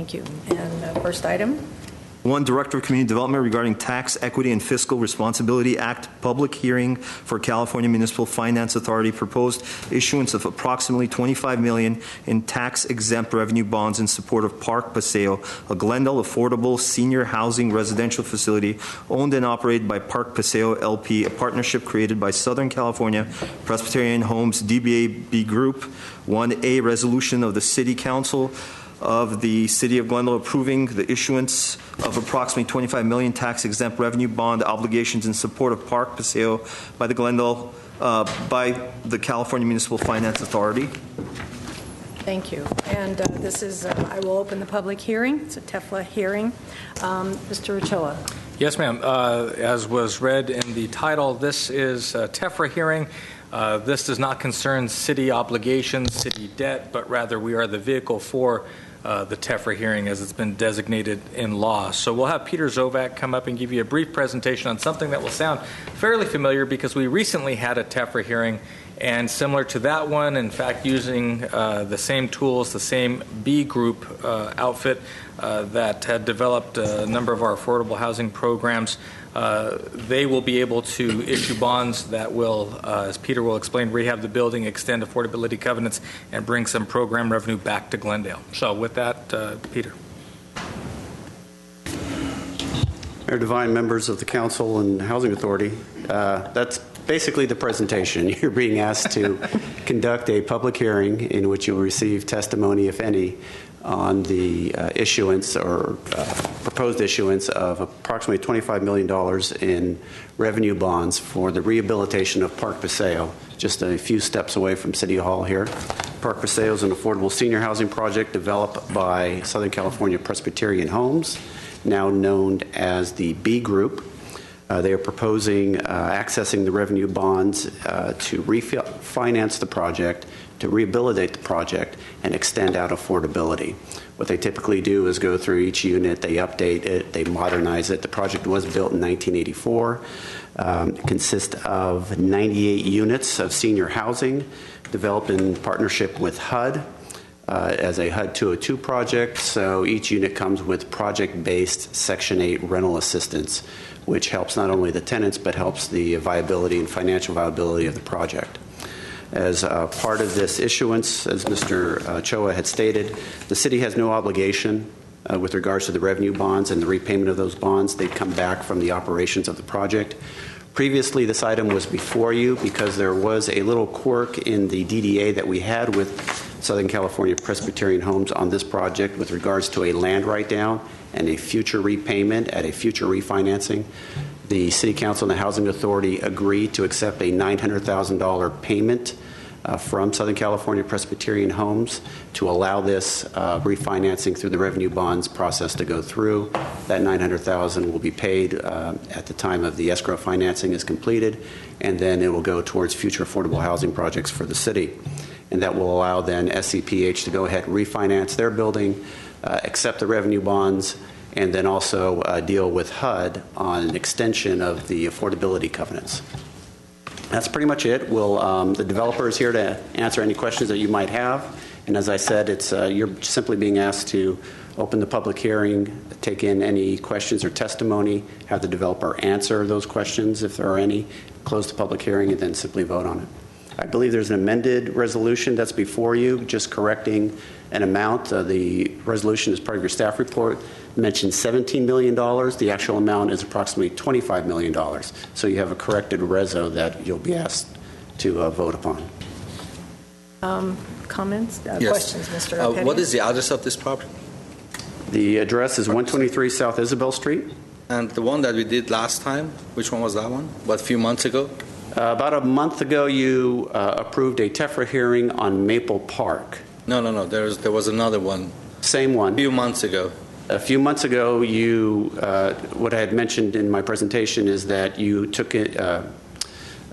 Thank you. And first item. One, Director of Community Development regarding Tax Equity and Fiscal Responsibility Act public hearing for California Municipal Finance Authority proposed issuance of approximately $25 million in tax-exempt revenue bonds in support of Park Paseo, a Glendale affordable senior housing residential facility owned and operated by Park Paseo LP, a partnership created by Southern California Presbyterian Homes DBA Group. 1A, resolution of the City Council of the City of Glendale approving the issuance of approximately $25 million tax-exempt revenue bond obligations in support of Park Paseo by the Glendale by the California Municipal Finance Authority. Thank you. And this is, I will open the public hearing. It's a TEFLA hearing. Mr. Ochoa. Yes, ma'am. As was read in the title, this is a TEFRA hearing. This does not concern city obligations, city debt, but rather we are the vehicle for the TEFRA hearing as it's been designated in law. So we'll have Peter Zovak come up and give you a brief presentation on something that will sound fairly familiar because we recently had a TEFRA hearing, and similar to that one, in fact, using the same tools, the same B Group outfit that had developed a number of our affordable housing programs. They will be able to issue bonds that will, as Peter will explain, rehab the building, extend affordability covenants, and bring some program revenue back to Glendale. So with that, Peter. Mayor Devine, members of the Council and Housing Authority, that's basically the presentation. You're being asked to conduct a public hearing in which you'll receive testimony, if any, on the issuance or proposed issuance of approximately $25 million in revenue bonds for the rehabilitation of Park Paseo, just a few steps away from City Hall here. Park Paseo is an affordable senior housing project developed by Southern California Presbyterian Homes, now known as the B Group. They are proposing accessing the revenue bonds to refinance the project, to rehabilitate the project, and extend out affordability. What they typically do is go through each unit, they update it, they modernize it. The project was built in 1984. It consists of 98 units of senior housing developed in partnership with HUD as a HUD 202 project. So each unit comes with project-based Section 8 rental assistance, which helps not only the tenants but helps the viability and financial viability of the project. As part of this issuance, as Mr. Choa had stated, the city has no obligation with regards to the revenue bonds and the repayment of those bonds. They come back from the operations of the project. Previously, this item was before you because there was a little quirk in the DDA that we had with Southern California Presbyterian Homes on this project with regards to a land write-down and a future repayment at a future refinancing. The City Council and the Housing Authority agreed to accept a $900,000 payment from Southern California Presbyterian Homes to allow this refinancing through the revenue bonds process to go through. That $900,000 will be paid at the time of the escrow financing is completed, and then it will go towards future affordable housing projects for the city. And that will allow then SCPH to go ahead and refinance their building, accept the revenue bonds, and then also deal with HUD on an extension of the affordability covenants. That's pretty much it. The developer is here to answer any questions that you might have. And as I said, you're simply being asked to open the public hearing, take in any questions or testimony, have the developer answer those questions if there are any, close the public hearing, and then simply vote on it. I believe there's an amended resolution that's before you, just correcting an amount. The resolution is part of your staff report. Mentioned $17 million. The actual amount is approximately $25 million. So you have a corrected reso that you'll be asked to vote upon. Comments? Yes. Questions, Mr. Petty? What is the address of this property? The address is 123 South Isabel Street. And the one that we did last time, which one was that one? What, a few months ago? About a month ago, you approved a TEFRA hearing on Maple Park. No. There was another one. Same one. A few months ago. A few months ago, what I had mentioned in my presentation is that you took it,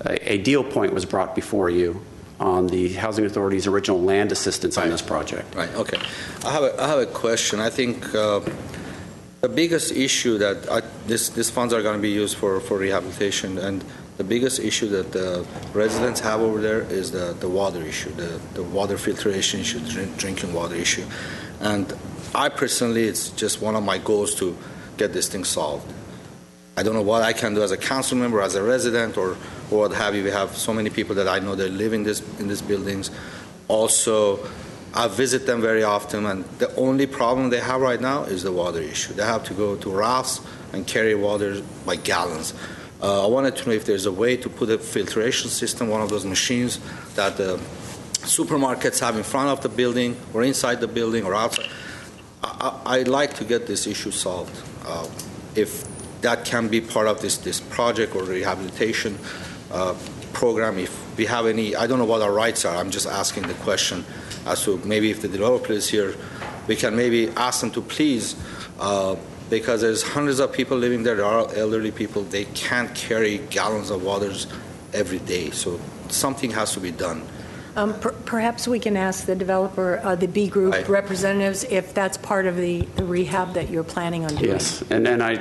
a deal point was brought before you on the Housing Authority's original land assistance on this project. Right, okay. I have a question. I think the biggest issue that these funds are going to be used for rehabilitation, and the biggest issue that the residents have over there is the water issue, the water filtration issue, drinking water issue. And I personally, it's just one of my goals to get this thing solved. I don't know what I can do as a council member, as a resident, or what have you. We have so many people that I know that live in these buildings. Also, I visit them very often, and the only problem they have right now is the water issue. They have to go to rafts and carry water by gallons. I wanted to know if there's a way to put a filtration system, one of those machines that the supermarkets have in front of the building or inside the building or outside. I'd like to get this issue solved. If that can be part of this project or rehabilitation program, if we have any, I don't know what our rights are. I'm just asking the question as to maybe if the developer is here, we can maybe ask them to please, because there's hundreds of people living there. There are elderly people. They can't carry gallons of waters every day. So something has to be done. Perhaps we can ask the developer, the B Group Right. representatives, if that's part of the rehab that you're planning on doing. Yes, and then I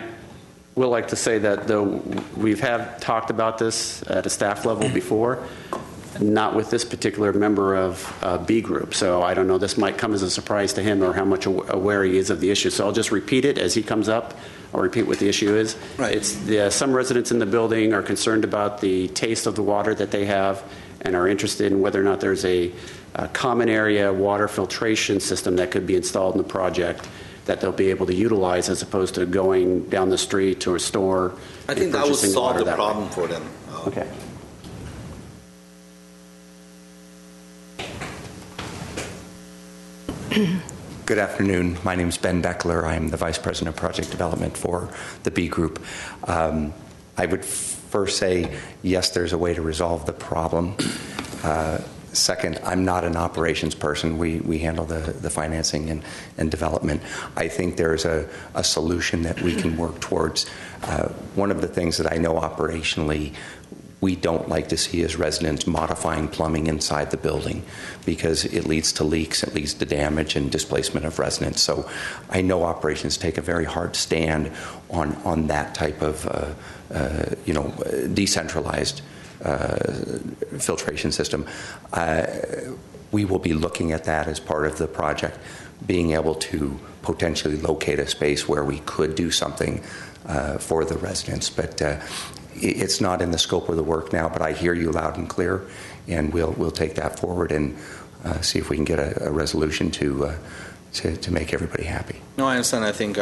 will like to say that though we've talked about this at a staff level before, not with this particular member of B Group. So I don't know, this might come as a surprise to him or how much aware he is of the issue. So I'll just repeat it as he comes up. I'll repeat what the issue is. Right. It's some residents in the building are concerned about the taste of the water that they have and are interested in whether or not there's a common area water filtration system that could be installed in the project that they'll be able to utilize as opposed to going down the street to a store. I and think that would purchasing solve water the that way. problem for them. Okay. Good afternoon. My name is Ben Beckler. I am the Vice President of Project Development for the B Group. I would first say, yes, there's a way to resolve the problem. Second, I'm not an operations person. We handle the financing and development. I think there's a solution that we can work towards. One of the things that I know operationally we don't like to see is residents modifying plumbing inside the building because it leads to leaks, it leads to damage and displacement of residents. So I know operations take a very hard stand on that type of decentralized filtration system. We will be looking at that as part of the project, being able to potentially locate a space where we could do something for the residents. But it's not in the scope of the work now, but I hear you loud and clear, and we'll take that forward and see if we can get a resolution to make everybody happy. No, I understand. I think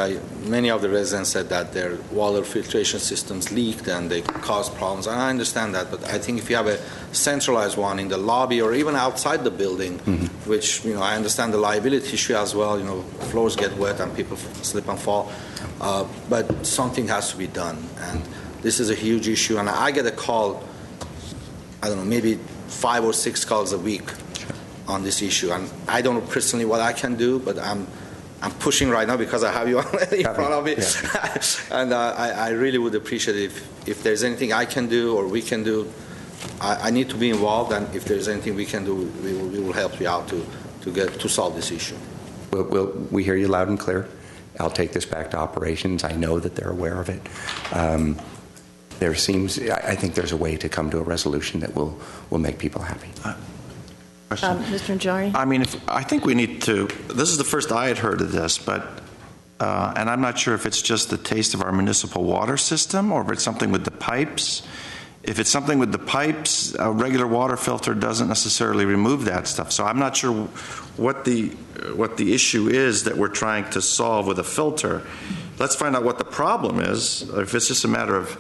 many of the residents said that their water filtration systems leaked and they caused problems, and I understand that. But I think if you have a centralized one in the lobby or even outside the building, which I understand the liability issue as well. Floors get wet and people slip and fall, but something has to be done. And this is a huge issue, and I get a call, I don't know, maybe 5 or 6 calls a week on this issue. And I don't know personally what I can do, but I'm pushing right now because I have you in front of me. Yeah. And I really would appreciate it if there's anything I can do or we can do. I need to be involved, and if there's anything we can do, we will help you out to solve this issue. We hear you loud and clear. I'll take this back to operations. I know that they're aware of it. I think there's a way to come to a resolution that will make people happy. Mr. Najari? I mean, I think we need to, this is the first I had heard of this, but, and I'm not sure if it's just the taste of our municipal water system or if it's something with the pipes. If it's something with the pipes, a regular water filter doesn't necessarily remove that stuff. So I'm not sure what the issue is that we're trying to solve with a filter. Let's find out what the problem is, or if it's just a matter of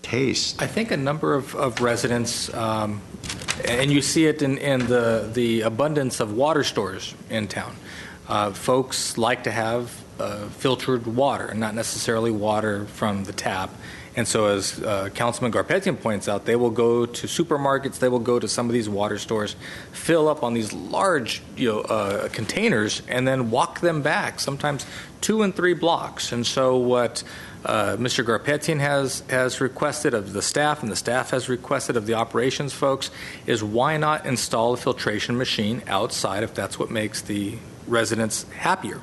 taste. I think a number of residents, and you see it in the abundance of water stores in town. Folks like to have filtered water, not necessarily water from the tap. And so as Councilman Garpetian points out, they will go to supermarkets, they will go to some of these water stores, fill up on these large containers, and then walk them back, sometimes 2 and 3 blocks. And so what Mr. Garpetian has requested of the staff, and the staff has requested of the operations folks, is why not install a filtration machine outside if that's what makes the residents happier.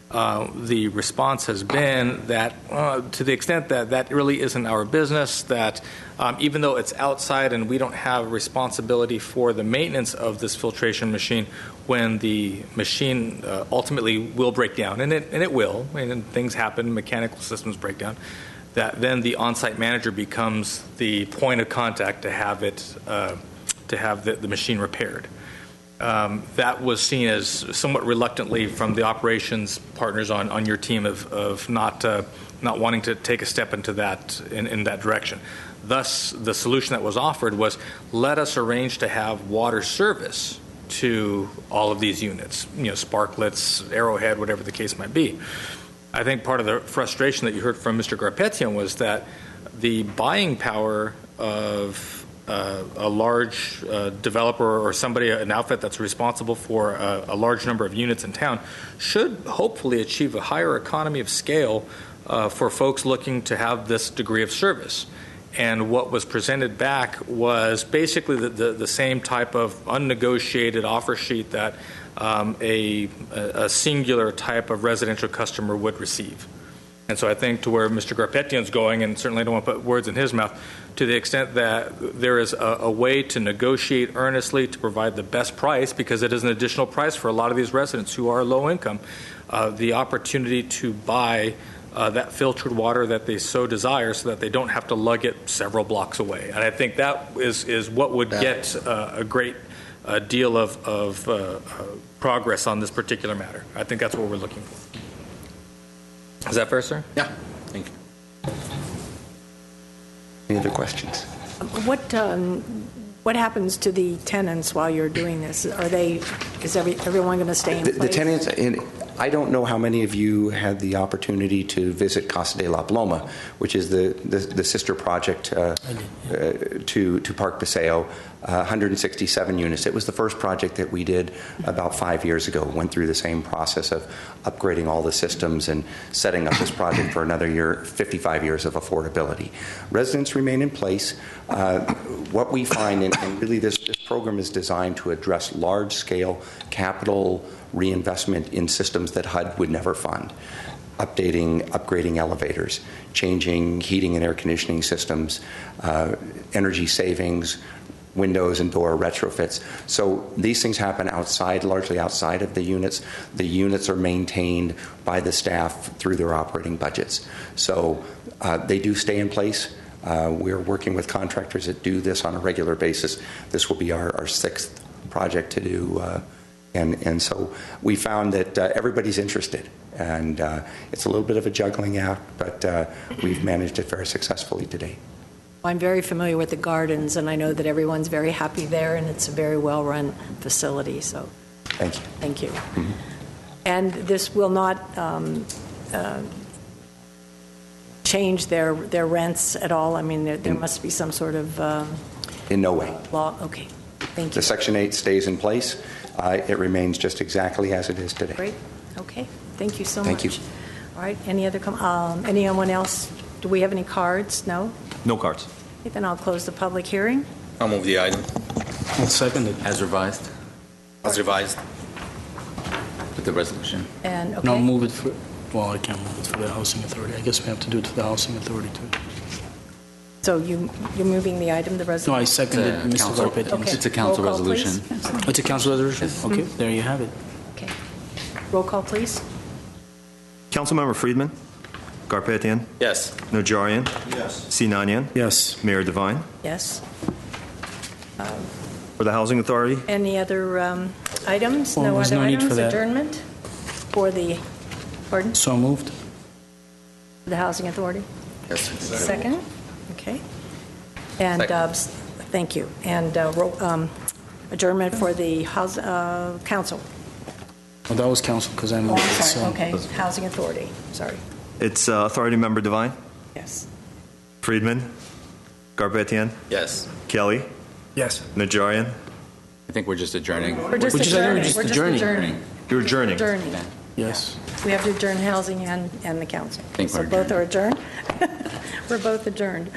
the response has been that to the extent that that really isn't our business, that even though it's outside and we don't have responsibility for the maintenance of this filtration machine, when the machine ultimately will break down, and it will, and things happen, mechanical systems break down, that then the on-site manager becomes the point of contact to have it to have the machine repaired. That was seen as somewhat reluctantly from the operations partners on your team of not wanting to take a step into that in that direction. Thus, the solution that was offered was, let us arrange to have water service to all of these units, Sparklets, Arrowhead, whatever the case might be. I think part of the frustration that you heard from Mr. Garpetian was that the buying power of a large developer or somebody, an outfit that's responsible for a large number of units in town, should hopefully achieve a higher economy of scale for folks looking to have this degree of service. And what was presented back was basically the same type of unnegotiated offer sheet that a singular type of residential customer would receive. And so I think to where Mr. Garpetian's going, and certainly I don't want to put words in his mouth, to the extent that there is a way to negotiate earnestly to provide the best price, because it is an additional price for a lot of these residents who are low income, the opportunity to buy that filtered water that they so desire so that they don't have to lug it several blocks away. And I think that is what would get a great deal of progress on this particular matter. I think that's what we're looking for. Is that fair, sir? Yeah, thank you. Any other questions? What happens to the tenants while you're doing this? Is everyone going to stay in place? The tenants, I don't know how many of you had the opportunity to visit Casa de la Paloma, which is the sister project to Park Paseo, 167 units. It was the first project that we did about 5 years ago. Went through the same process of upgrading all the systems and setting up this project for another year, 55 years of affordability. Residents remain in place. What we find, and really this program is designed to address large-scale capital reinvestment in systems that HUD would never fund. Upgrading elevators, changing heating and air conditioning systems, energy savings, windows and door retrofits. So these things happen largely outside of the units. The units are maintained by the staff through their operating budgets. So they do stay in place. We're working with contractors that do this on a regular basis. This will be our sixth project to do. And so we found that everybody's interested. And it's a little bit of a juggling act, but we've managed it very successfully today. I'm very familiar with the gardens, and I know that everyone's very happy there, and it's a very well-run facility. So thank you. Thank you. Mm-hmm. And this will not change their rents at all? I mean, there must be some sort of in no way. Law. Okay. Thank you. The Section 8 stays in place. It remains just exactly as it is today. Great. Okay. Thank you so much. Thank you. All right. Any other anyone else? Do we have any cards? No? No cards. Okay, then I'll close the public hearing. I'll move the item. I'll second it. As revised. As revised. With the resolution. And okay. No, move it for, well, I can't move it for the Housing Authority. I guess we have to do it to the Housing Authority too. So you're moving the item, the resolution? No, I seconded Mr. Garpetian. Okay. It's a council Roll call, resolution. please. It's a council resolution? Okay, there you have it. Okay. Roll call, please. Councilmember Friedman? Garpetian? Yes. Najarian? Yes. Sinanian? Yes. Mayor Devine? Yes. For the Housing Authority? Any other items? Well, No there's other no need for items? that. Adjournment? For the, pardon? So moved. The Housing Authority? Yes. Second? Okay. And, thank you. And adjournment for the council? Well, that was council because I Oh, moved I'm it. sorry. So. Okay. Housing Authority. Sorry. It's Authority Member Devine? Yes. Friedman? Garpetian? Yes. Kelly? Yes. Najarian? I think we're just adjourning. We're just adjourning. We're just adjourning. You're adjourning. Adjourning. Yes. We have to adjourn housing and the council. think So we're both are adjourned? We're both adjourned.